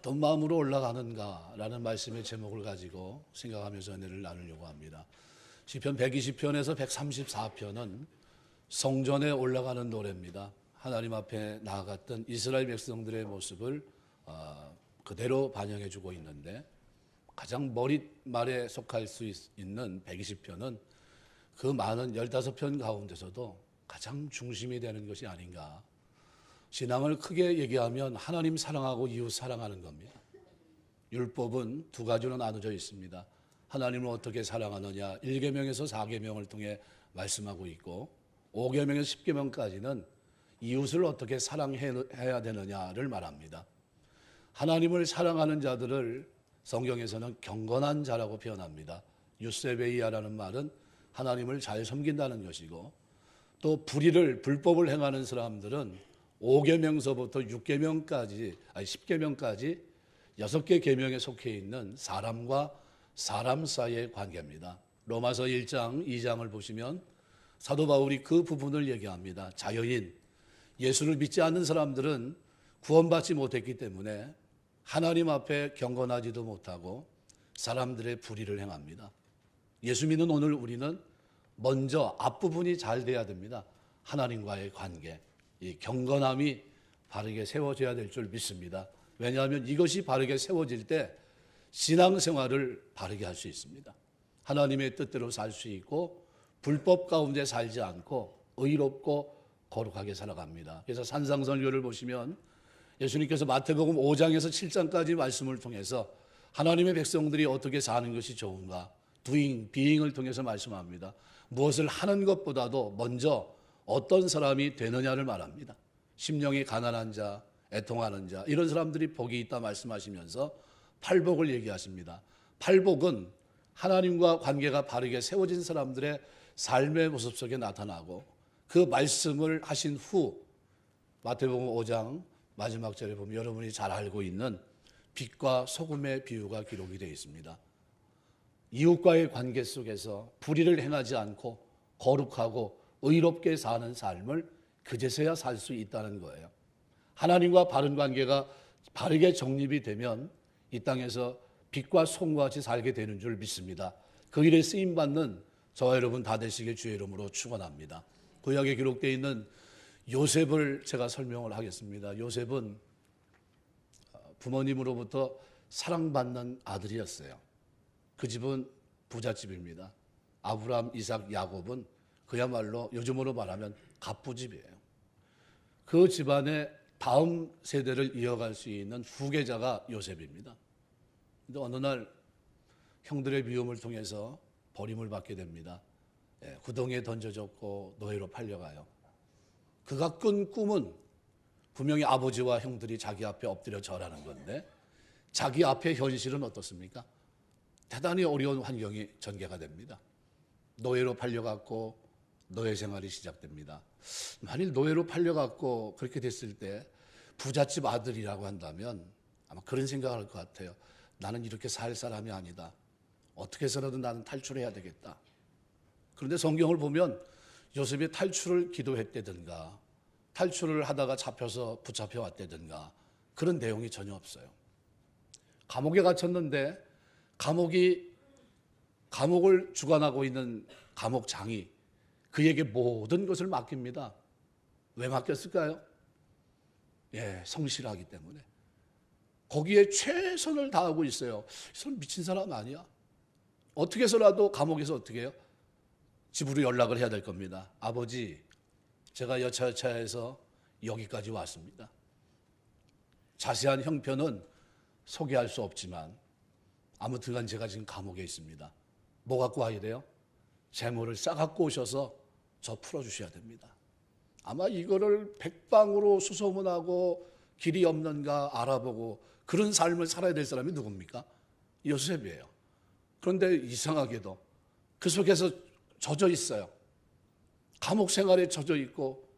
어떤 마음으로 올라가는가라는 말씀의 제목을 가지고 생각하면서 은혜를 나누려고 합니다. 시편 120편에서 134편은 성전에 올라가는 노래입니다. 하나님 앞에 나아갔던 이스라엘 백성들의 모습을 그대로 반영해 주고 있는데, 가장 머릿말에 속할 수 있는 120편은 그 많은 15편 가운데서도 가장 중심이 되는 것이 아닌가. 신앙을 크게 얘기하면 하나님 사랑하고 이웃 사랑하는 겁니다. 율법은 두 가지로 나눠져 있습니다. 하나님을 어떻게 사랑하느냐, 1계명에서 4계명을 통해 말씀하고 있고, 5계명에서 10계명까지는 이웃을 어떻게 사랑해야 되느냐를 말합니다. 하나님을 사랑하는 자들을 성경에서는 경건한 자라고 표현합니다. 유세베이아라는 말은 하나님을 잘 섬긴다는 것이고, 또 불법을 행하는 사람들은 5계명서부터 6계명까지, 10계명까지 6개 계명에 속해 있는 사람과 사람 사이의 관계입니다. 로마서 1장, 2장을 보시면 사도 바울이 그 부분을 얘기합니다. 자여인, 예수를 믿지 않는 사람들은 구원받지 못했기 때문에 하나님 앞에 경건하지도 못하고 사람들의 불의를 행합니다. 예수 믿는 오늘 우리는 먼저 앞부분이 잘 돼야 됩니다. 하나님과의 관계, 이 경건함이 바르게 세워져야 될 줄 믿습니다. 왜냐하면 이것이 바르게 세워질 때 신앙생활을 바르게 할 수 있습니다. 하나님의 뜻대로 살 수 있고 불법 가운데 살지 않고 의롭고 거룩하게 살아갑니다. 그래서 산상선교를 보시면 예수님께서 마태복음 5장에서 7장까지 말씀을 통해서 하나님의 백성들이 어떻게 사는 것이 좋은가, 비잉을 통해서 말씀합니다. 무엇을 하는 것보다도 먼저 어떤 사람이 되느냐를 말합니다. 심령이 가난한 자, 애통하는 자, 이런 사람들이 복이 있다 말씀하시면서 팔복을 얘기하십니다. 팔복은 하나님과 관계가 바르게 세워진 사람들의 삶의 모습 속에 나타나고, 그 말씀을 하신 후 마태복음 5장 마지막 절에 보면 여러분이 잘 알고 있는 빛과 소금의 비유가 기록이 되어 있습니다. 이웃과의 관계 속에서 불의를 행하지 않고 거룩하고 의롭게 사는 삶을 그제서야 살 수 있다는 거예요. 하나님과 바른 관계가 바르게 정립이 되면 이 땅에서 빛과 소금과 같이 살게 되는 줄 믿습니다. 그 일에 쓰임받는 저와 여러분 다 되시길 주의 이름으로 축원합니다. 구약에 기록되어 있는 요셉을 제가 설명을 하겠습니다. 요셉은 부모님으로부터 사랑받는 아들이었어요. 그 집은 부잣집입니다. 아브라함, 이삭, 야곱은 그야말로 요즘으로 말하면 갑부집이에요. 그 집안의 다음 세대를 이어갈 수 있는 후계자가 요셉입니다. 근데 어느 날 형들의 미움을 통해서 버림을 받게 됩니다. 구덩이에 던져졌고 노예로 팔려가요. 그가 꾼 꿈은 분명히 아버지와 형들이 자기 앞에 엎드려 절하는 건데, 자기 앞에 현실은 어떻습니까? 대단히 어려운 환경이 전개가 됩니다. 노예로 팔려갔고 노예 생활이 시작됩니다. 만일 노예로 팔려갔고 그렇게 됐을 때 부잣집 아들이라고 한다면 아마 그런 생각을 할 것 같아요. 나는 이렇게 살 사람이 아니다. 어떻게 해서라도 나는 탈출해야 되겠다. 그런데 성경을 보면 요셉이 탈출을 기도했다든가 탈출을 하다가 잡혀서 붙잡혀 왔다든가 그런 내용이 전혀 없어요. 감옥에 갇혔는데 감옥을 주관하고 있는 감옥장이 그에게 모든 것을 맡깁니다. 왜 맡겼을까요? 성실하기 때문에. 거기에 최선을 다하고 있어요. 이 사람 미친 사람 아니야? 어떻게 해서라도 감옥에서 어떻게 해요? 집으로 연락을 해야 될 겁니다. 아버지, 제가 여차여차해서 여기까지 왔습니다. 자세한 형편은 소개할 수 없지만 아무튼간 제가 지금 감옥에 있습니다. 뭐 갖고 와야 돼요? 재물을 싸갖고 오셔서 저 풀어주셔야 됩니다. 아마 이거를 백방으로 수소문하고 길이 없는가 알아보고 그런 삶을 살아야 될 사람이 누굽니까? 요셉이에요. 그런데 이상하게도 그 속에서 젖어 있어요. 감옥 생활에 젖어 있고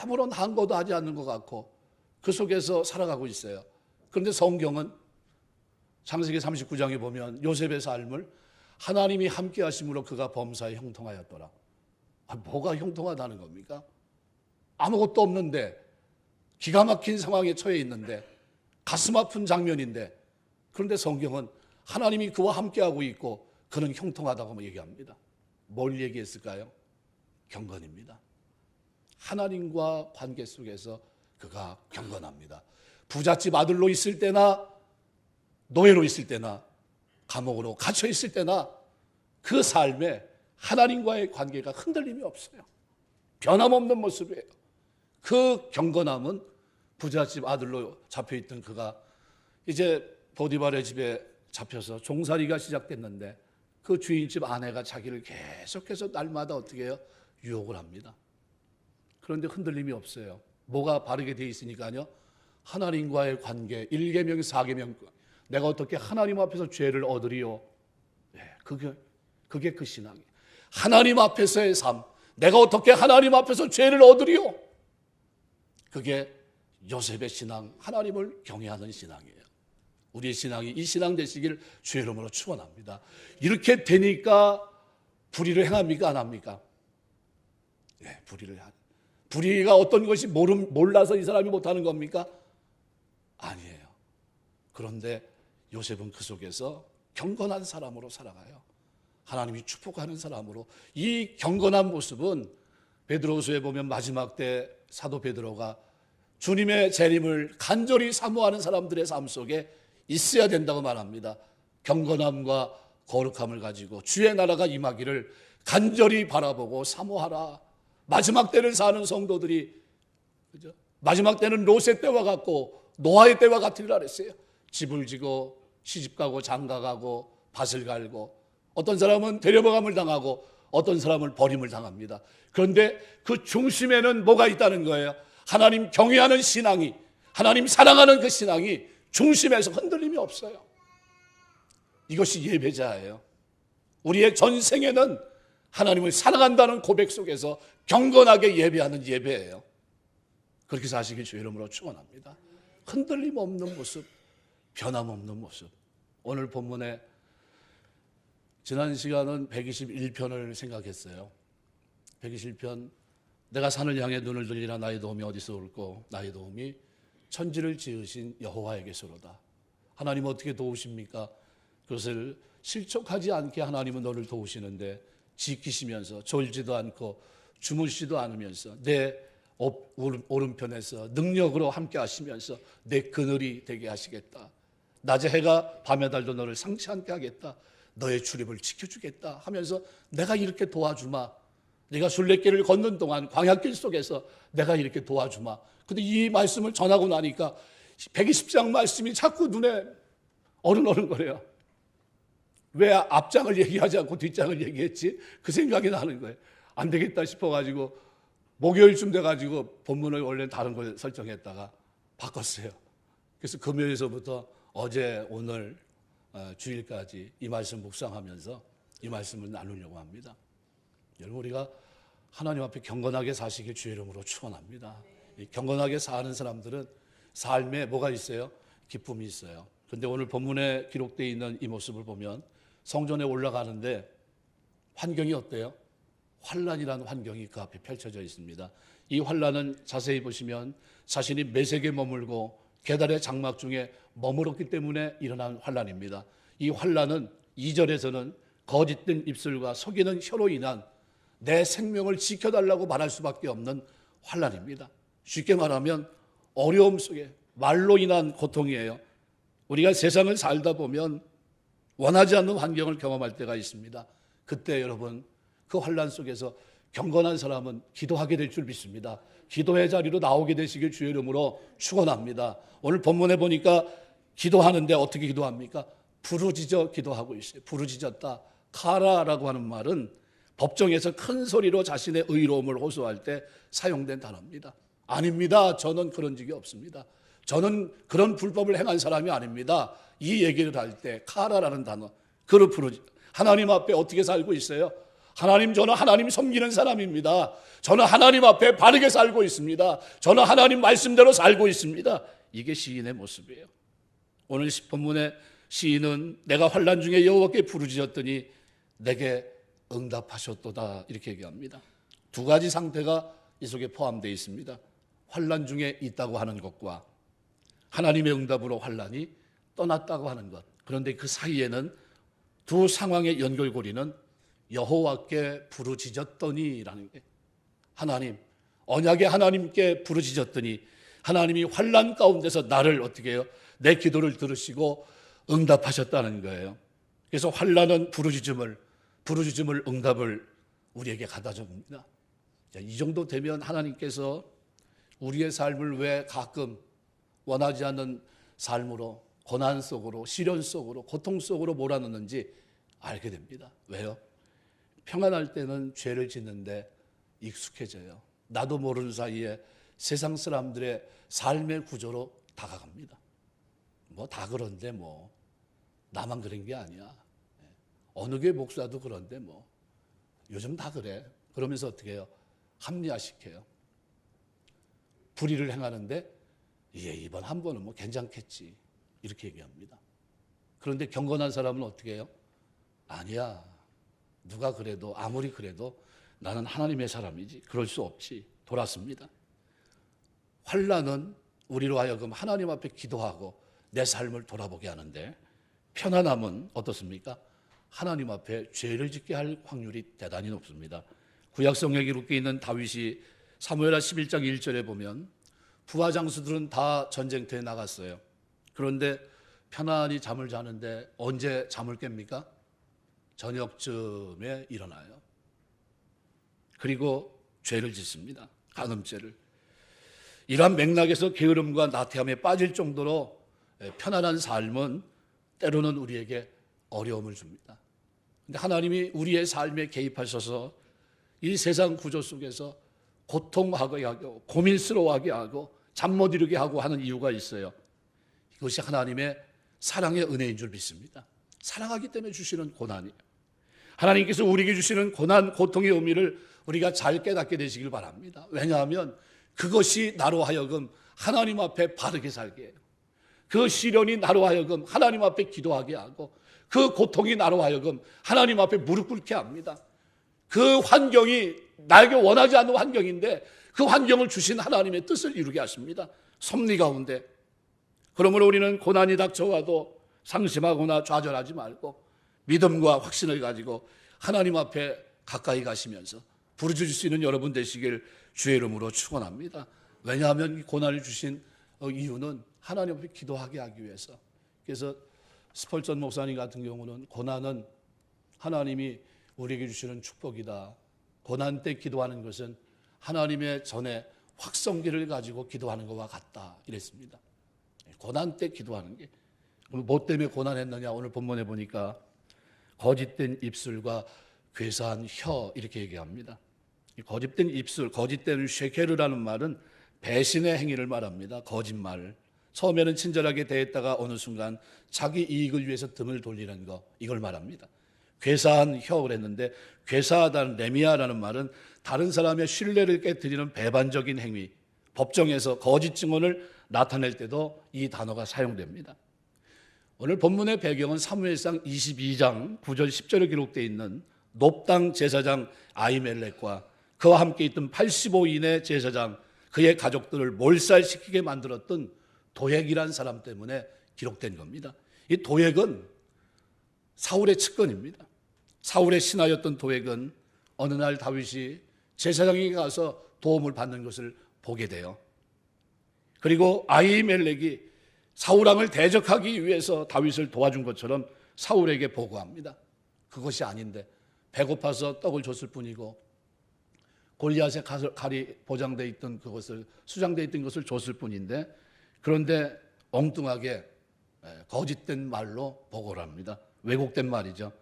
아무런 항거도 하지 않는 것 같고 그 속에서 살아가고 있어요. 그런데 성경은 창세기 39장에 보면 요셉의 삶을 하나님이 함께 하심으로 그가 범사에 형통하였더라. 뭐가 형통하다는 겁니까? 아무것도 없는데, 기가 막힌 상황에 처해 있는데 가슴 아픈 장면인데, 그런데 성경은 하나님이 그와 함께하고 있고 그는 형통하다고 얘기합니다. 뭘 얘기했을까요? 경건입니다. 하나님과 관계 속에서 그가 경건합니다. 부잣집 아들로 있을 때나 노예로 있을 때나 감옥으로 갇혀 있을 때나 그 삶에 하나님과의 관계가 흔들림이 없어요. 변함없는 모습이에요. 그 경건함은 부잣집 아들로 잡혀있던 그가 이제 보디발의 집에 잡혀서 종살이가 시작됐는데 그 주인집 아내가 자기를 계속해서 날마다 어떻게 해요? 유혹을 합니다. 그런데 흔들림이 없어요. 뭐가 바르게 돼 있으니까요. 하나님과의 관계, 1계명, 4계명, 내가 어떻게 하나님 앞에서 죄를 얻으리요? 네, 그게 그 신앙이에요. 하나님 앞에서의 삶, 내가 어떻게 하나님 앞에서 죄를 얻으리요? 그게 요셉의 신앙, 하나님을 경외하는 신앙이에요. 우리의 신앙이 이 신앙 되시길 주의 이름으로 축원합니다. 이렇게 되니까 불의를 행합니까? 안 합니까? 네, 불의가 어떤 것이 몰라서 이 사람이 못하는 겁니까? 아니에요. 그런데 요셉은 그 속에서 경건한 사람으로 살아가요. 하나님이 축복하는 사람으로. 이 경건한 모습은 베드로후서에 보면 마지막 때 사도 베드로가 주님의 재림을 간절히 사모하는 사람들의 삶 속에 있어야 된다고 말합니다. 경건함과 거룩함을 가지고 주의 나라가 임하기를 간절히 바라보고 사모하라. 마지막 때를 사는 성도들이, 그죠? 마지막 때는 롯의 때와 같고 노아의 때와 같으리라 그랬어요. 집을 지고 시집가고 장가가고 밭을 갈고, 어떤 사람은 데려가감을 당하고 어떤 사람은 버림을 당합니다. 그런데 그 중심에는 뭐가 있다는 거예요? 하나님 경외하는 신앙이, 하나님 사랑하는 그 신앙이 중심에서 흔들림이 없어요. 이것이 예배자예요. 우리의 전생에는 하나님을 사랑한다는 고백 속에서 경건하게 예배하는 예배예요. 그렇게 사시길 주의 이름으로 축원합니다. 흔들림 없는 모습, 변함없는 모습. 오늘 본문에 지난 시간은 121편을 생각했어요. 121편, 내가 산을 향해 눈을 들리나 나의 도움이 어디서 올고 나의 도움이 천지를 지으신 여호와에게서로다. 하나님 어떻게 도우십니까? 그것을 실족하지 않게 하나님은 너를 도우시는데 지키시면서 졸지도 않고 주무시도 않으면서 내 오른편에서 능력으로 함께 하시면서 내 그늘이 되게 하시겠다. 낮에 해가 밤에 달도 너를 상치 않게 하겠다. 너의 출입을 지켜주겠다 하면서 내가 이렇게 도와주마. 네가 순례길을 걷는 동안 광야길 속에서 내가 이렇게 도와주마. 근데 이 말씀을 전하고 나니까 120장 말씀이 자꾸 눈에 어른거려요. 왜 앞장을 얘기하지 않고 뒷장을 얘기했지? 그 생각이 나는 거예요. 안 되겠다 싶어가지고 목요일쯤 돼가지고 본문을 원래 다른 걸 설정했다가 바꿨어요. 그래서 금요일서부터 어제 오늘 주일까지 이 말씀 묵상하면서 이 말씀을 나누려고 합니다. 여러분, 우리가 하나님 앞에 경건하게 사시길 주의 이름으로 축원합니다. 이 경건하게 사는 사람들은 삶에 뭐가 있어요? 기쁨이 있어요. 그런데 오늘 본문에 기록되어 있는 이 모습을 보면 성전에 올라가는데 환경이 어때요? 환란이라는 환경이 그 앞에 펼쳐져 있습니다. 이 환란은 자세히 보시면 자신이 메색에 머물고 계달의 장막 중에 머물렀기 때문에 일어난 환란입니다. 이 환란은 2절에서는 거짓된 입술과 속이는 혀로 인한 내 생명을 지켜달라고 말할 수밖에 없는 환란입니다. 쉽게 말하면 어려움 속에 말로 인한 고통이에요. 우리가 세상을 살다 보면 원하지 않는 환경을 경험할 때가 있습니다. 그때 여러분, 그 환란 속에서 경건한 사람은 기도하게 될 줄 믿습니다. 기도의 자리로 나오게 되시길 주의 이름으로 축원합니다. 오늘 본문에 보니까 기도하는데 어떻게 기도합니까? 부르짖어 기도하고 있어요. 부르짖었다. 카라라고 하는 말은 법정에서 큰 소리로 자신의 의로움을 호소할 때 사용된 단어입니다. 아닙니다. 저는 그런 적이 없습니다. 저는 그런 불법을 행한 사람이 아닙니다. 이 얘기를 할 때 카라라는 단어, 그를 하나님 앞에 어떻게 살고 있어요? 하나님, 저는 하나님 섬기는 사람입니다. 저는 하나님 앞에 바르게 살고 있습니다. 저는 하나님 말씀대로 살고 있습니다. 이게 시인의 모습이에요. 오늘 본문의 시인은 내가 환난 중에 여호와께 부르짖었더니 내게 응답하셨도다, 이렇게 얘기합니다. 두 가지 상태가 이 속에 포함되어 있습니다. 환난 중에 있다고 하는 것과 하나님의 응답으로 환란이 떠났다고 하는 것. 그런데 그 사이에는 두 상황의 연결고리는 여호와께 부르짖었더니라는 게, 하나님, 언약의 하나님께 부르짖었더니 하나님이 환란 가운데서 나를 어떻게 해요? 내 기도를 들으시고 응답하셨다는 거예요. 그래서 환란은 부르짖음을 응답을 우리에게 가다 줍니다. 이 정도 되면 하나님께서 우리의 삶을 왜 가끔 원하지 않는 삶으로, 고난 속으로, 시련 속으로, 고통 속으로 몰아넣는지 알게 됩니다. 왜요? 평안할 때는 죄를 짓는데 익숙해져요. 나도 모르는 사이에 세상 사람들의 삶의 구조로 다가갑니다. 뭐 다 그런데 뭐 나만 그런 게 아니야. 어느 교회 목사도 그런데 뭐 요즘 다 그래. 그러면서 어떻게 해요? 합리화시켜요. 불의를 행하는데 이번 한 번은 뭐 괜찮겠지, 이렇게 얘기합니다. 그런데 경건한 사람은 어떻게 해요? 아니야, 누가 그래도 아무리 그래도 나는 하나님의 사람이지, 그럴 수 없지, 돌았습니다. 환난은 우리로 하여금 하나님 앞에 기도하고 내 삶을 돌아보게 하는데, 편안함은 어떻습니까? 하나님 앞에 죄를 짓게 할 확률이 대단히 높습니다. 구약성경에 기록되어 있는 다윗이 사무엘하 11장 1절에 보면 부하 장수들은 다 전쟁터에 나갔어요. 그런데 편안히 잠을 자는데 언제 잠을 깹니까? 저녁쯤에 일어나요. 그리고 죄를 짓습니다. 간음죄를. 이러한 맥락에서 게으름과 나태함에 빠질 정도로 편안한 삶은 때로는 우리에게 어려움을 줍니다. 근데 하나님이 우리의 삶에 개입하셔서 이 세상 구조 속에서 고통하게 하고 고민스러워하게 하고 잠 못 이루게 하고 하는 이유가 있어요. 이것이 하나님의 사랑의 은혜인 줄 믿습니다. 사랑하기 때문에 주시는 고난이에요. 하나님께서 우리에게 주시는 고난, 고통의 의미를 우리가 잘 깨닫게 되시길 바랍니다. 왜냐하면 그것이 나로 하여금 하나님 앞에 바르게 살게 해요. 그 시련이 나로 하여금 하나님 앞에 기도하게 하고, 그 고통이 나로 하여금 하나님 앞에 무릎 꿇게 합니다. 그 환경이 나에게 원하지 않는 환경인데 그 환경을 주신 하나님의 뜻을 이루게 하십니다. 섭리 가운데. 그러므로 우리는 고난이 닥쳐와도 상심하거나 좌절하지 말고 믿음과 확신을 가지고 하나님 앞에 가까이 가시면서 부르짖을 수 있는 여러분 되시길 주의 이름으로 축원합니다. 왜냐하면 이 고난을 주신 이유는 하나님 앞에 기도하게 하기 위해서. 그래서 스펄전 목사님 같은 경우는 고난은 하나님이 우리에게 주시는 축복이다. 고난 때 기도하는 것은 하나님의 전에 확성기를 가지고 기도하는 것과 같다, 이랬습니다. 고난 때 기도하는 게. 뭐 때문에 고난했느냐, 오늘 본문에 보니까 거짓된 입술과 괴사한 혀, 이렇게 얘기합니다. 거짓된 입술, 거짓된 쉐케르라는 말은 배신의 행위를 말합니다. 거짓말. 처음에는 친절하게 대했다가 어느 순간 자기 이익을 위해서 등을 돌리는 거, 이걸 말합니다. 괴사한 혀를 했는데, 괴사하다는 레미아라는 말은 다른 사람의 신뢰를 깨뜨리는 배반적인 행위, 법정에서 거짓 증언을 나타낼 때도 이 단어가 사용됩니다. 오늘 본문의 배경은 사무엘상 22장 9절 10절에 기록되어 있는 놉당 제사장 아히멜렉과 그와 함께 있던 85인의 제사장, 그의 가족들을 몰살시키게 만들었던 도액이라는 사람 때문에 기록된 겁니다. 이 도액은 사울의 측근입니다. 사울의 신하였던 도액은 어느 날 다윗이 제사장에게 가서 도움을 받는 것을 보게 돼요. 그리고 아히멜렉이 사울왕을 대적하기 위해서 다윗을 도와준 것처럼 사울에게 보고합니다. 그것이 아닌데 배고파서 떡을 줬을 뿐이고 골리앗의 칼이 보장되어 있던 그것을, 수장되어 있던 것을 줬을 뿐인데, 그런데 엉뚱하게 거짓된 말로 보고를 합니다. 왜곡된 말이죠.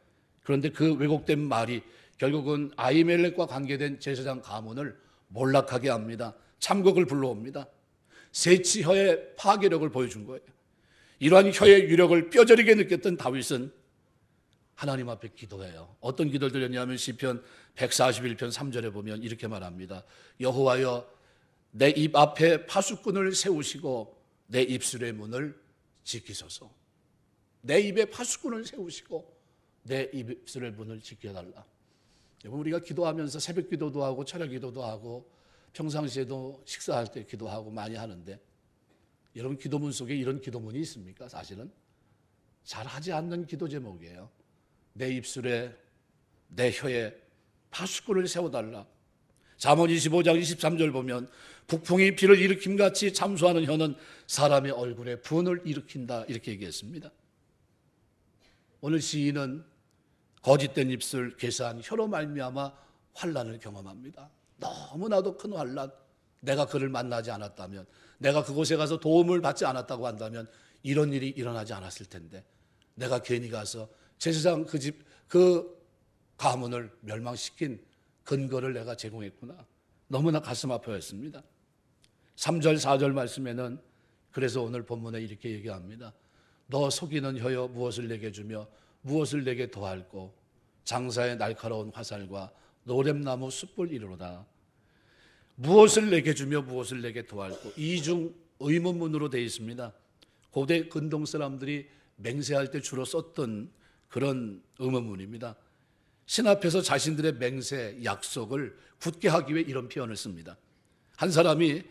그런데 그 왜곡된 말이 결국은 아히멜렉과 관계된 제사장 가문을 몰락하게 합니다. 참국을 불러옵니다. 세치혀의 파괴력을 보여준 거예요. 이러한 혀의 유력을 뼈저리게 느꼈던 다윗은 하나님 앞에 기도해요. 어떤 기도를 드렸냐면 시편 141편 3절에 보면 이렇게 말합니다. 여호와여, 내 입 앞에 파수꾼을 세우시고 내 입술의 문을 지키소서. 내 입에 파수꾼을 세우시고 내 입술의 문을 지켜달라. 우리가 기도하면서 새벽 기도도 하고 철야 기도도 하고 평상시에도 식사할 때 기도하고 많이 하는데, 여러분 기도문 속에 이런 기도문이 있습니까? 사실은 잘하지 않는 기도 제목이에요. 내 입술에 내 혀에 파수꾼을 세워달라. 잠언 25장 23절 보면 북풍이 비를 일으킴같이 참수하는 혀는 사람의 얼굴에 분을 일으킨다 이렇게 얘기했습니다. 오늘 시인은 거짓된 입술, 괴사한 혀로 말미암아 환난을 경험합니다. 너무나도 큰 환난. 내가 그를 만나지 않았다면, 내가 그곳에 가서 도움을 받지 않았다고 한다면 이런 일이 일어나지 않았을 텐데, 내가 괜히 가서 제사장 그 가문을 멸망시킨 근거를 내가 제공했구나. 너무나 가슴 아파했습니다. 3절 4절 말씀에는 그래서 오늘 본문에 이렇게 얘기합니다. 너 속이는 혀여 무엇을 내게 주며 무엇을 내게 더할꼬. 장사의 날카로운 화살과 노렘나무 숯불 이르로다. 무엇을 내게 주며 무엇을 내게 더할꼬. 이중 의문문으로 되어 있습니다. 고대 근동 사람들이 맹세할 때 주로 썼던 그런 의문문입니다. 신 앞에서 자신들의 맹세, 약속을 굳게 하기 위해 이런 표현을 씁니다. 한 사람이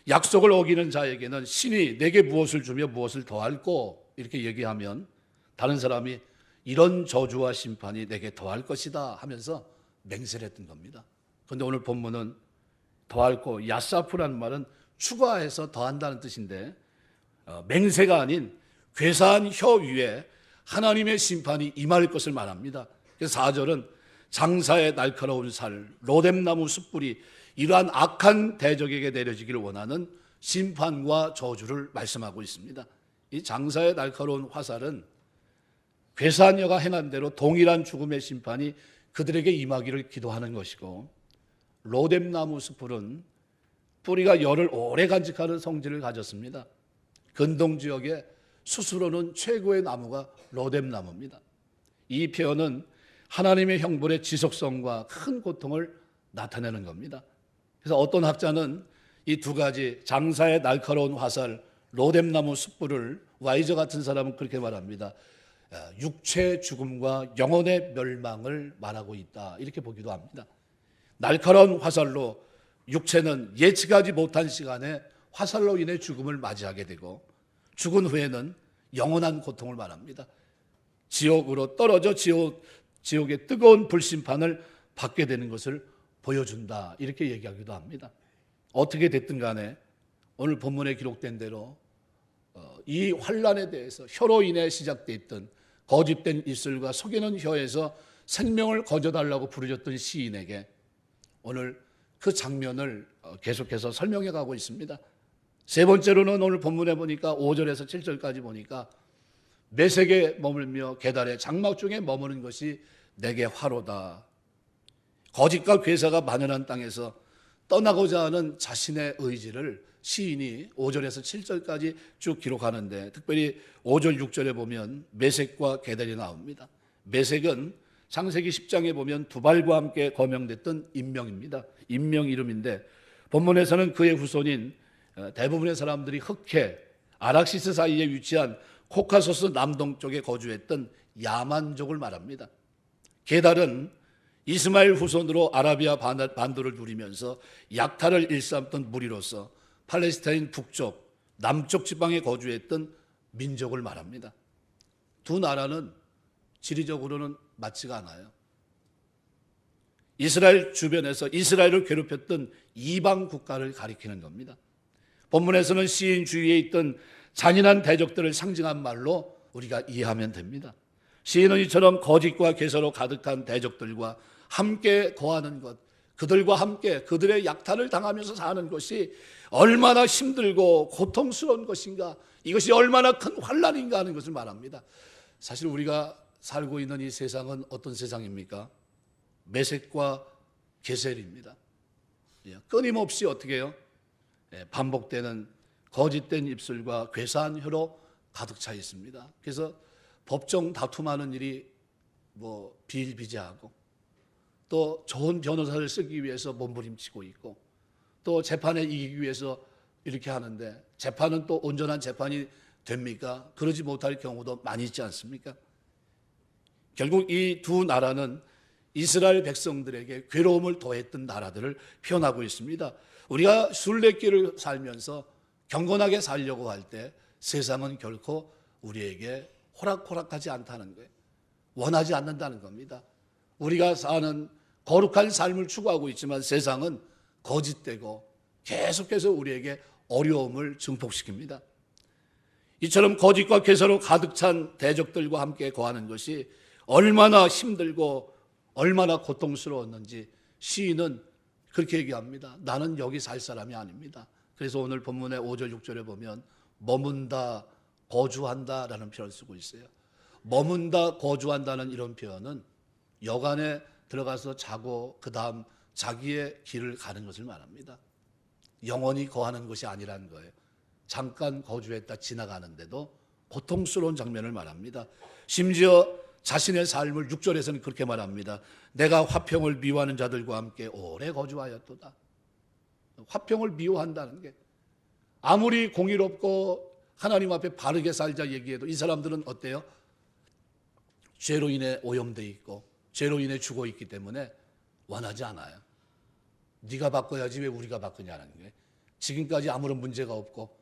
약속을 어기는 자에게는 신이 내게 무엇을 주며 무엇을 더할꼬 이렇게 얘기하면 다른 사람이 이런 저주와 심판이 내게 더할 것이다 하면서 맹세를 했던 겁니다. 그런데 오늘 본문은 더할꼬, 야사프라는 말은 추가해서 더한다는 뜻인데 맹세가 아닌 괴사한 혀 위에 하나님의 심판이 임할 것을 말합니다. 그래서 4절은 장사의 날카로운 살, 로뎀나무 숯불이 이러한 악한 대적에게 내려지기를 원하는 심판과 저주를 말씀하고 있습니다. 이 장사의 날카로운 화살은 괴사한 여가 행한 대로 동일한 죽음의 심판이 그들에게 임하기를 기도하는 것이고, 로뎀나무 숯불은 뿌리가 열을 오래 간직하는 성질을 가졌습니다. 근동 지역에 수수로는 최고의 나무가 로뎀나무입니다. 이 표현은 하나님의 형벌의 지속성과 큰 고통을 나타내는 겁니다. 그래서 어떤 학자는 이 두 가지 장사의 날카로운 화살, 로뎀나무 숯불을 와이저 같은 사람은 그렇게 말합니다. 육체의 죽음과 영혼의 멸망을 말하고 있다 이렇게 보기도 합니다. 날카로운 화살로 육체는 예측하지 못한 시간에 화살로 인해 죽음을 맞이하게 되고, 죽은 후에는 영원한 고통을 말합니다. 지옥으로 떨어져 지옥의 뜨거운 불심판을 받게 되는 것을 보여준다 이렇게 얘기하기도 합니다. 어떻게 됐든 간에 오늘 본문에 기록된 대로 이 환난에 대해서 혀로 인해 시작됐던 거짓된 입술과 속이는 혀에서 생명을 거저달라고 부르짖던 시인에게 오늘 그 장면을 계속해서 설명해 가고 있습니다. 세 번째로는 오늘 본문에 보니까 5절에서 7절까지 보니까 매색에 머물며 계달의 장막 중에 머무는 것이 내게 화로다. 거짓과 괴사가 만연한 땅에서 떠나고자 하는 자신의 의지를 시인이 5절에서 7절까지 쭉 기록하는데, 특별히 5절 6절에 보면 매색과 계달이 나옵니다. 매색은 창세기 10장에 보면 두발과 함께 거명됐던 인명입니다. 인명 이름인데, 본문에서는 그의 후손인 대부분의 사람들이 흑해, 아락시스 사이에 위치한 코카소스 남동쪽에 거주했던 야만족을 말합니다. 게달은 이스마엘 후손으로 아라비아 반도를 누리면서 약탈을 일삼던 무리로서 팔레스타인 북쪽, 남쪽 지방에 거주했던 민족을 말합니다. 두 나라는 지리적으로는 맞지가 않아요. 이스라엘 주변에서 이스라엘을 괴롭혔던 이방 국가를 가리키는 겁니다. 본문에서는 시인 주위에 있던 잔인한 대적들을 상징한 말로 우리가 이해하면 됩니다. 시인은 이처럼 거짓과 괴사로 가득한 대적들과 함께 거하는 것, 그들과 함께 그들의 약탈을 당하면서 사는 것이 얼마나 힘들고 고통스러운 것인가, 이것이 얼마나 큰 환난인가 하는 것을 말합니다. 사실 우리가 살고 있는 이 세상은 어떤 세상입니까? 매색과 계셀입니다. 끊임없이 어떻게 해요? 반복되는 거짓된 입술과 괴사한 혀로 가득 차 있습니다. 그래서 법정 다툼하는 일이 비일비재하고, 또 좋은 변호사를 쓰기 위해서 몸부림치고 있고, 또 재판에 이기기 위해서 이렇게 하는데 재판은 또 온전한 재판이 됩니까? 그러지 못할 경우도 많이 있지 않습니까? 결국 이 두 나라는 이스라엘 백성들에게 괴로움을 더했던 나라들을 표현하고 있습니다. 우리가 순례길을 살면서 경건하게 살려고 할 때 세상은 결코 우리에게 호락호락하지 않다는 거예요. 원하지 않는다는 겁니다. 우리가 사는 거룩한 삶을 추구하고 있지만 세상은 거짓되고 계속해서 우리에게 어려움을 증폭시킵니다. 이처럼 거짓과 괴사로 가득 찬 대적들과 함께 거하는 것이 얼마나 힘들고 얼마나 고통스러웠는지 시인은 그렇게 얘기합니다. 나는 여기 살 사람이 아닙니다. 그래서 오늘 본문의 5절 6절에 보면 머문다 거주한다라는 표현을 쓰고 있어요. 머문다 거주한다는 이런 표현은 여관에 들어가서 자고 그 다음 자기의 길을 가는 것을 말합니다. 영원히 거하는 것이 아니라는 거예요. 잠깐 거주했다 지나가는데도 고통스러운 장면을 말합니다. 심지어 자신의 삶을 6절에서는 그렇게 말합니다. 내가 화평을 미워하는 자들과 함께 오래 거주하였도다. 화평을 미워한다는 게 아무리 공의롭고 하나님 앞에 바르게 살자 얘기해도 이 사람들은 어때요? 죄로 인해 오염되어 있고 죄로 인해 죽어 있기 때문에 원하지 않아요. 네가 바꿔야지 왜 우리가 바꾸냐는 게 지금까지 아무런 문제가 없고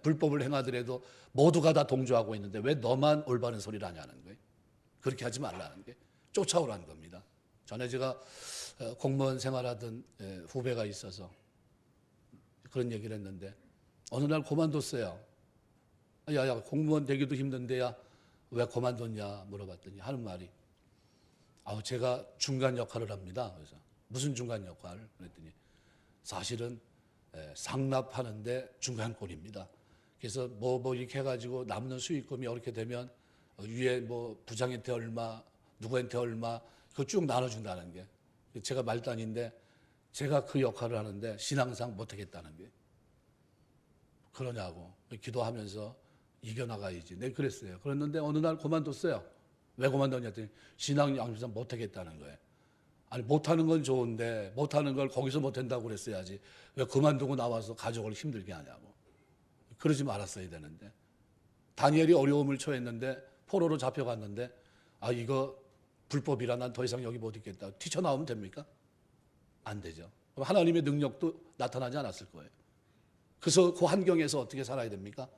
불법을 행하더라도 모두가 다 동조하고 있는데 왜 너만 올바른 소리를 하냐는 거예요. 그렇게 하지 말라는 게 쫓아오라는 겁니다. 전에 제가 공무원 생활하던 후배가 있어서 그런 얘기를 했는데 어느 날 그만뒀어요. 야 공무원 되기도 힘든데야 왜 그만뒀냐 물어봤더니 하는 말이 제가 중간 역할을 합니다. 그래서 무슨 중간 역할? 그랬더니 사실은 상납하는데 중간권입니다. 그래서 뭐 이렇게 해가지고 남는 수익금이 이렇게 되면 위에 뭐 부장한테 얼마, 누구한테 얼마 그거 쭉 나눠준다는 게 제가 말단인데 제가 그 역할을 하는데 신앙상 못하겠다는 게 그러냐고 기도하면서 이겨나가야지. 내가 그랬어요. 그랬는데 어느 날 그만뒀어요. 왜 그만뒀냐 했더니 신앙 양심상 못하겠다는 거예요. 아니 못하는 건 좋은데 못하는 걸 거기서 못한다고 그랬어야지 왜 그만두고 나와서 가족을 힘들게 하냐고. 그러지 말았어야 되는데 다니엘이 어려움을 처했는데 포로로 잡혀갔는데 이거 불법이라 난 더 이상 여기 못 있겠다. 튀쳐나오면 됩니까? 안 되죠. 그럼 하나님의 능력도 나타나지 않았을 거예요. 그래서 그 환경에서 어떻게 살아야 됩니까?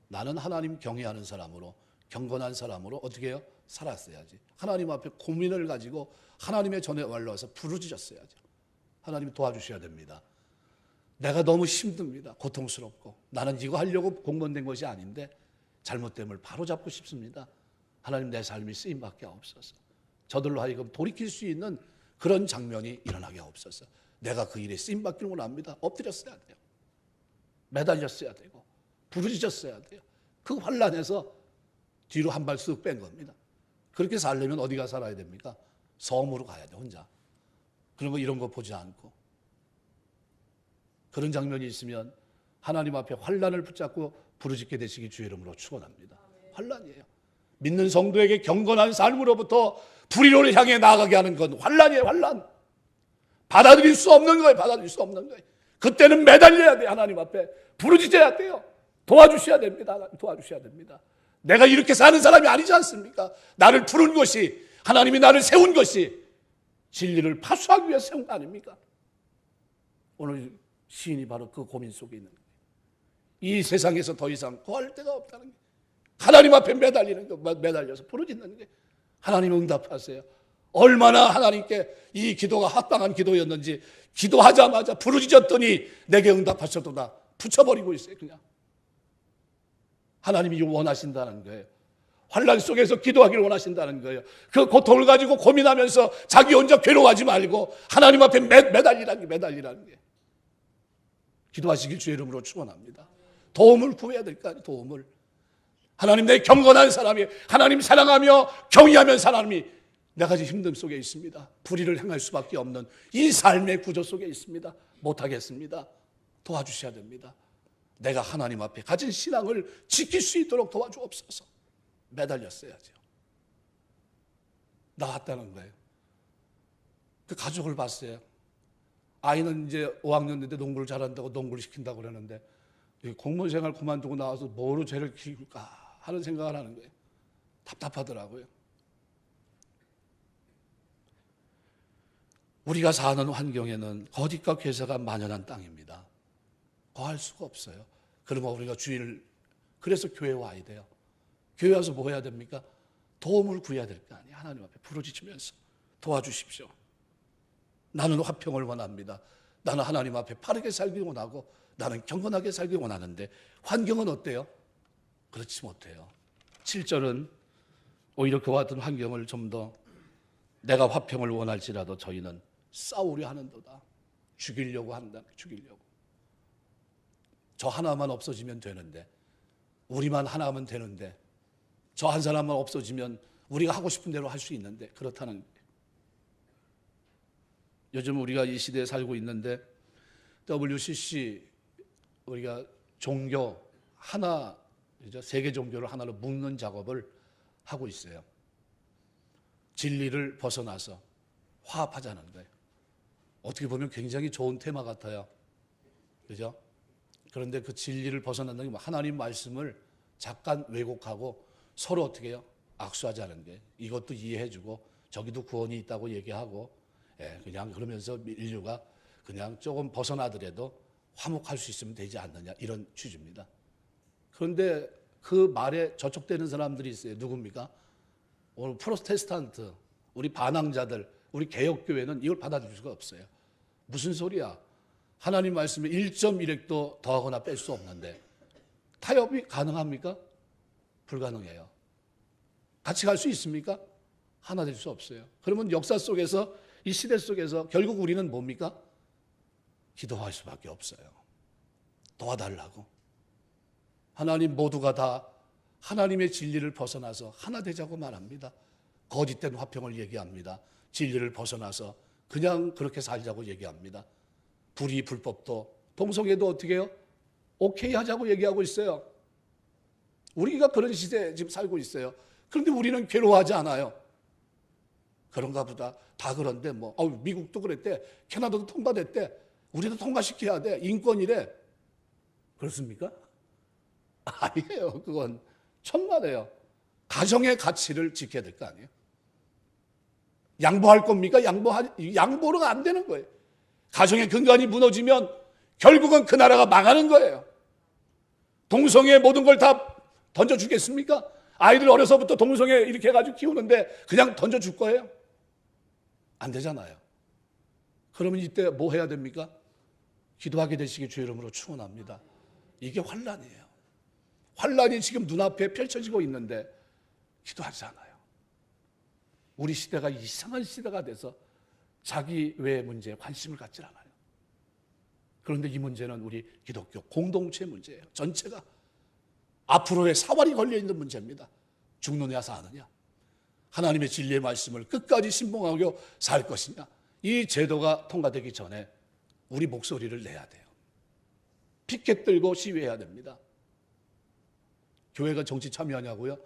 나는 하나님 경외하는 사람으로 경건한 사람으로 어떻게 해요? 살았어야지. 하나님 앞에 고민을 가지고 하나님의 전에 올라와서 부르짖었어야죠. 하나님 도와주셔야 됩니다. 내가 너무 힘듭니다. 고통스럽고 나는 이거 하려고 공무원된 것이 아닌데 잘못됨을 바로잡고 싶습니다. 하나님 내 삶이 쓰임받게 하옵소서. 저들로 하여금 돌이킬 수 있는 그런 장면이 일어나게 하옵소서. 내가 그 일에 쓰임받기를 원합니다. 엎드렸어야 돼요. 매달렸어야 되고 부르짖었어야 돼요. 그 환란에서 뒤로 한 발 쓱 뺀 겁니다. 그렇게 살려면 어디가 살아야 됩니까? 섬으로 가야 돼 혼자. 그런 거 이런 거 보지 않고 그런 장면이 있으면 하나님 앞에 환란을 붙잡고 부르짖게 되시기 주의 이름으로 축원합니다. 환란이에요. 믿는 성도에게 경건한 삶으로부터 불의로를 향해 나아가게 하는 건 환란이에요. 환란. 받아들일 수 없는 거예요. 받아들일 수 없는 거예요. 그때는 매달려야 돼요. 하나님 앞에 부르짖어야 돼요. 도와주셔야 됩니다. 도와주셔야 됩니다. 내가 이렇게 사는 사람이 아니지 않습니까? 나를 부른 것이 하나님이 나를 세운 것이 진리를 파수하기 위해서 세운 거 아닙니까? 오늘 시인이 바로 그 고민 속에 있는 거예요. 이 세상에서 더 이상 구할 데가 없다는 게 하나님 앞에 매달리는 거, 매달려서 부르짖는 게 하나님 응답하세요. 얼마나 하나님께 이 기도가 합당한 기도였는지 기도하자마자 부르짖었더니 내게 응답하셔도다 붙여버리고 있어요. 그냥 하나님이 원하신다는 거예요. 환란 속에서 기도하기를 원하신다는 거예요. 그 고통을 가지고 고민하면서 자기 혼자 괴로워하지 말고 하나님 앞에 매달리라는 게 기도하시길 주의 이름으로 축원합니다. 도움을 구해야 될 거 아니에요. 도움을. 하나님 내 경건한 사람이 하나님 사랑하며 경외하면 사람이 내가 지금 힘듦 속에 있습니다. 불의를 행할 수밖에 없는 이 삶의 구조 속에 있습니다. 못하겠습니다. 도와주셔야 됩니다. 내가 하나님 앞에 가진 신앙을 지킬 수 있도록 도와주옵소서. 매달렸어야죠. 나왔다는 거예요. 그 가족을 봤어요. 아이는 이제 5학년인데 농구를 잘한다고 농구를 시킨다고 그러는데 공무원 생활 그만두고 나와서 뭐로 죄를 키울까 하는 생각을 하는 거예요. 답답하더라고요. 우리가 사는 환경에는 거짓과 괴사가 만연한 땅입니다. 거할 수가 없어요. 그러면 우리가 주일, 그래서 교회 와야 돼요. 교회 와서 뭐 해야 됩니까? 도움을 구해야 될 거 아니에요. 하나님 앞에 부르짖으면서 도와주십시오. 나는 화평을 원합니다. 나는 하나님 앞에 바르게 살기 원하고 나는 경건하게 살기 원하는데 환경은 어때요? 그렇지 못해요. 7절은 오히려 그와 같은 환경을 좀 더 내가 화평을 원할지라도 저희는 싸우려 하는도다. 죽이려고 한다. 죽이려고. 저 하나만 없어지면 되는데, 우리만 하나면 되는데, 저 한 사람만 없어지면 우리가 하고 싶은 대로 할 수 있는데 그렇다는 거예요. 요즘 우리가 이 시대에 살고 있는데 WCC 우리가 종교 하나, 세계 종교를 하나로 묶는 작업을 하고 있어요. 진리를 벗어나서 화합하자는 거예요. 어떻게 보면 굉장히 좋은 테마 같아요. 그죠? 그런데 그 진리를 벗어난다는 게 하나님 말씀을 잠깐 왜곡하고 서로 어떻게 해요? 악수하자는 게, 이것도 이해해주고 저기도 구원이 있다고 얘기하고, 그냥 그러면서 인류가 그냥 조금 벗어나더라도 화목할 수 있으면 되지 않느냐, 이런 취지입니다. 그런데 그 말에 저촉되는 사람들이 있어요. 누굽니까? 오늘 프로테스탄트, 우리 반항자들, 우리 개혁교회는 이걸 받아들일 수가 없어요. 무슨 소리야? 하나님 말씀에 1.1핵도 더하거나 뺄 수 없는데 타협이 가능합니까? 불가능해요. 같이 갈 수 있습니까? 하나 될 수 없어요. 그러면 역사 속에서, 이 시대 속에서 결국 우리는 뭡니까? 기도할 수밖에 없어요. 도와달라고. 하나님 모두가 다 하나님의 진리를 벗어나서 하나 되자고 말합니다. 거짓된 화평을 얘기합니다. 진리를 벗어나서 그냥 그렇게 살자고 얘기합니다. 불의 불법도, 동성애도 어떻게 해요? 오케이 하자고 얘기하고 있어요. 우리가 그런 시대에 지금 살고 있어요. 그런데 우리는 괴로워하지 않아요. 그런가 보다. 다 그런데 미국도 그랬대. 캐나다도 통과됐대. 우리도 통과시켜야 돼. 인권이래. 그렇습니까? 아니에요. 그건 천만에요. 가정의 가치를 지켜야 될 거 아니에요. 양보할 겁니까? 양보로가 안 되는 거예요. 가정의 근간이 무너지면 결국은 그 나라가 망하는 거예요. 동성애 모든 걸 다 던져주겠습니까? 아이들 어려서부터 동성애 이렇게 해가지고 키우는데 그냥 던져줄 거예요? 안 되잖아요. 그러면 이때 뭐 해야 됩니까? 기도하게 되시기 주의 이름으로 축원합니다. 이게 환난이에요. 환난이 지금 눈앞에 펼쳐지고 있는데 기도하지 않아요. 우리 시대가 이상한 시대가 돼서 자기 외의 문제에 관심을 갖지 않아요. 그런데 이 문제는 우리 기독교 공동체 문제예요. 전체가 앞으로의 사활이 걸려있는 문제입니다. 죽느냐 사느냐, 하나님의 진리의 말씀을 끝까지 신봉하고 살 것이냐. 이 제도가 통과되기 전에 우리 목소리를 내야 돼요. 피켓 들고 시위해야 됩니다. 교회가 정치 참여하냐고요?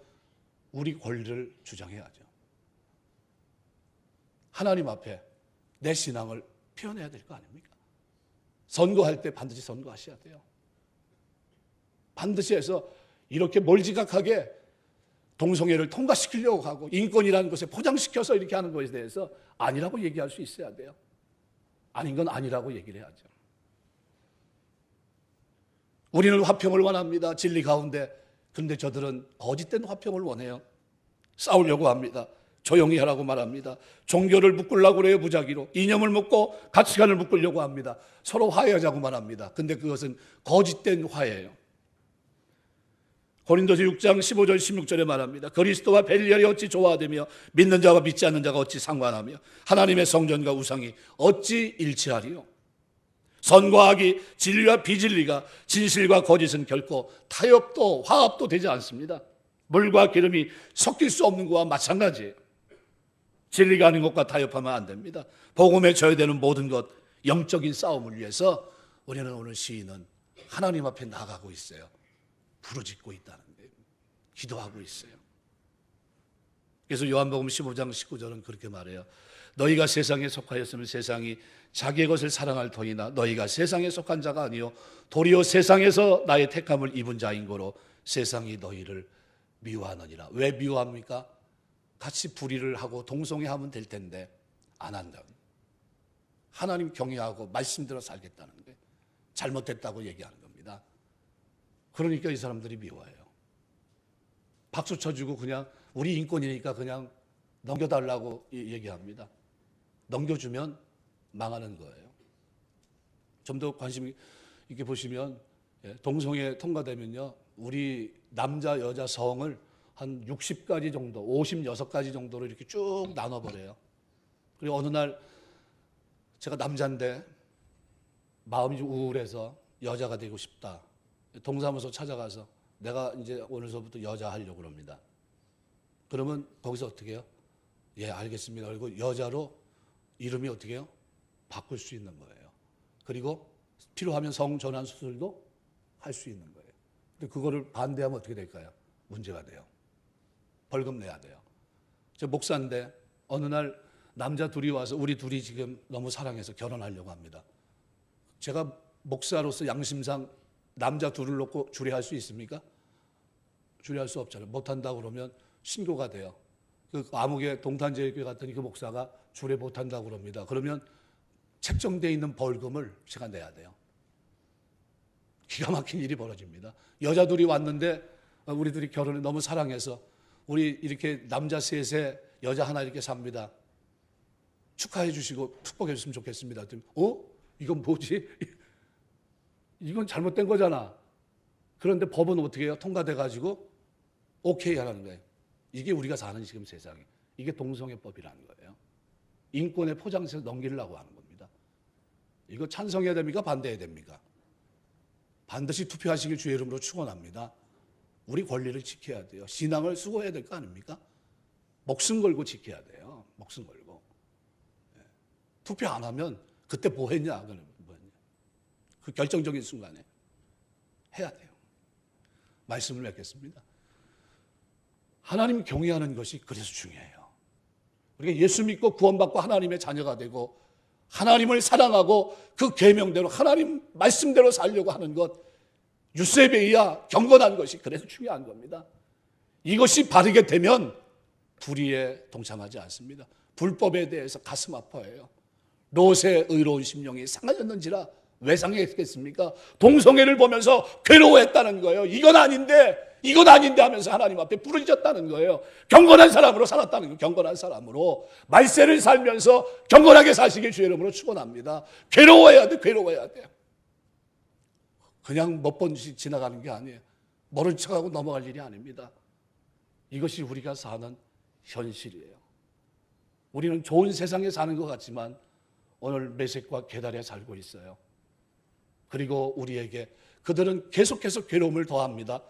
우리 권리를 주장해야죠. 하나님 앞에 내 신앙을 표현해야 될 거 아닙니까? 선거할 때 반드시 선거하셔야 돼요. 반드시 해서 이렇게 몰지각하게 동성애를 통과시키려고 하고 인권이라는 것에 포장시켜서 이렇게 하는 것에 대해서 아니라고 얘기할 수 있어야 돼요. 아닌 건 아니라고 얘기를 해야죠. 우리는 화평을 원합니다. 진리 가운데. 그런데 저들은 거짓된 화평을 원해요. 싸우려고 합니다. 조용히 하라고 말합니다. 종교를 묶으려고 그래요. 무작위로. 이념을 묶고 가치관을 묶으려고 합니다. 서로 화해하자고 말합니다. 근데 그것은 거짓된 화해예요. 고린도서 6장 15절 16절에 말합니다. 그리스도와 벨리알이 어찌 조화되며 믿는 자와 믿지 않는 자가 어찌 상관하며 하나님의 성전과 우상이 어찌 일치하리요. 선과 악이, 진리와 비진리가, 진실과 거짓은 결코 타협도 화합도 되지 않습니다. 물과 기름이 섞일 수 없는 것과 마찬가지예요. 진리가 아닌 것과 타협하면 안 됩니다. 복음에 져야 되는 모든 것, 영적인 싸움을 위해서 우리는 오늘 시인은 하나님 앞에 나가고 있어요. 부르짖고 있다는 거예요. 기도하고 있어요. 그래서 요한복음 15장 19절은 그렇게 말해요. 너희가 세상에 속하였으면 세상이 자기의 것을 사랑할 터이나 너희가 세상에 속한 자가 아니요 도리어 세상에서 나의 택함을 입은 자인 거로 세상이 너희를 미워하느니라. 왜 미워합니까? 같이 불의를 하고 동성애하면 될 텐데 안 한다. 하나님 경외하고 말씀대로 살겠다는 거예요. 잘못됐다고 얘기하는 겁니다. 그러니까 이 사람들이 미워해요. 박수 쳐주고 그냥 우리 인권이니까 그냥 넘겨달라고 얘기합니다. 넘겨주면 망하는 거예요. 좀 더 관심 있게 보시면 동성애 통과되면요, 우리 남자 여자 성을 한 60가지 정도, 56가지 정도로 이렇게 쭉 나눠버려요. 그리고 어느 날 제가 남자인데 마음이 좀 우울해서 여자가 되고 싶다. 동사무소 찾아가서 내가 이제 오늘서부터 여자 하려고 그럽니다. 그러면 거기서 어떻게 해요? 예, 알겠습니다. 그리고 여자로 이름이 어떻게 해요? 바꿀 수 있는 거예요. 그리고 필요하면 성전환 수술도 할 수 있는 거예요. 근데 그거를 반대하면 어떻게 될까요? 문제가 돼요. 벌금 내야 돼요. 저 목사인데 어느 날 남자 둘이 와서 우리 둘이 지금 너무 사랑해서 결혼하려고 합니다. 제가 목사로서 양심상 남자 둘을 놓고 주례할 수 있습니까? 주례할 수 없잖아요. 못한다고 그러면 신고가 돼요. 그 암흑의 동탄제일교회 갔더니 그 목사가 주례 못한다고 그럽니다. 그러면 책정되어 있는 벌금을 제가 내야 돼요. 기가 막힌 일이 벌어집니다. 여자 둘이 왔는데 우리 둘이 결혼을 너무 사랑해서 우리 이렇게 남자 셋에 여자 하나 이렇게 삽니다. 축하해 주시고 축복해 주시면 좋겠습니다. 이건 뭐지? 이건 잘못된 거잖아. 그런데 법은 어떻게 해요? 통과돼 가지고 오케이 하라는 거예요. 이게 우리가 사는 지금 세상에. 이게 동성애법이라는 거예요. 인권의 포장지에서 넘기려고 하는 겁니다. 이거 찬성해야 됩니까? 반대해야 됩니까? 반드시 투표하시길 주의 이름으로 축원합니다. 우리 권리를 지켜야 돼요. 신앙을 수고해야 될 거 아닙니까? 목숨 걸고 지켜야 돼요. 목숨 걸고. 투표 안 하면 그때 뭐 했냐? 그 결정적인 순간에 해야 돼요. 말씀을 맺겠습니다. 하나님 경외하는 것이 그래서 중요해요. 우리가 예수 믿고 구원받고 하나님의 자녀가 되고 하나님을 사랑하고 그 계명대로 하나님 말씀대로 살려고 하는 것, 유세베이야 경건한 것이 그래서 중요한 겁니다. 이것이 바르게 되면 불의에 동참하지 않습니다. 불법에 대해서 가슴 아파해요. 롯의 의로운 심령이 상하였는지라 왜 상했겠습니까? 동성애를 보면서 괴로워했다는 거예요. 이건 아닌데 하면서 하나님 앞에 부르짖었다는 거예요. 경건한 사람으로 살았다는 거예요. 경건한 사람으로 말세를 살면서 경건하게 사시길 주의 이름으로 축원합니다. 괴로워해야 돼. 괴로워해야 돼요. 그냥 몇 번씩 지나가는 게 아니에요. 모른 척하고 넘어갈 일이 아닙니다. 이것이 우리가 사는 현실이에요. 우리는 좋은 세상에 사는 것 같지만 오늘 메섹과 게달에 살고 있어요. 그리고 우리에게 그들은 계속해서 괴로움을 더합니다.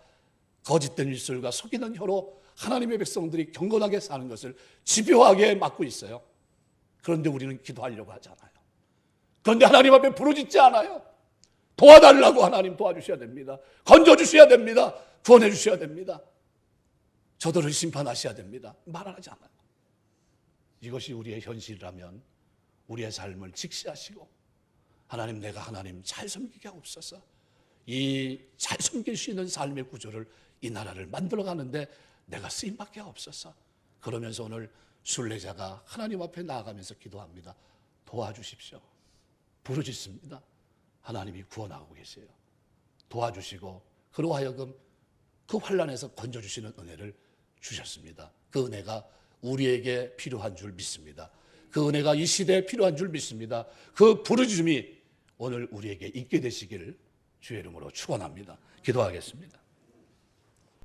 거짓된 입술과 속이는 혀로 하나님의 백성들이 경건하게 사는 것을 집요하게 막고 있어요. 그런데 우리는 기도하려고 하잖아요. 그런데 하나님 앞에 부르짖지 않아요. 도와달라고 하나님 도와주셔야 됩니다. 건져주셔야 됩니다. 구원해 주셔야 됩니다. 저들을 심판하셔야 됩니다. 말을 하지 않아요. 이것이 우리의 현실이라면 우리의 삶을 직시하시고 하나님, 내가 하나님 잘 섬기게 하옵소서. 이 잘 섬길 수 있는 삶의 구조를 이 나라를 만들어가는데 내가 쓰임받게 하옵소서. 그러면서 오늘 순례자가 하나님 앞에 나아가면서 기도합니다. 도와주십시오. 부르짖습니다. 하나님이 구원하고 계세요. 도와주시고 그로 하여금 그 환난에서 건져주시는 은혜를 주셨습니다. 그 은혜가 우리에게 필요한 줄 믿습니다. 그 은혜가 이 시대에 필요한 줄 믿습니다. 그 부르짖음이 오늘 우리에게 있게 되시기를 주의 이름으로 축원합니다. 기도하겠습니다.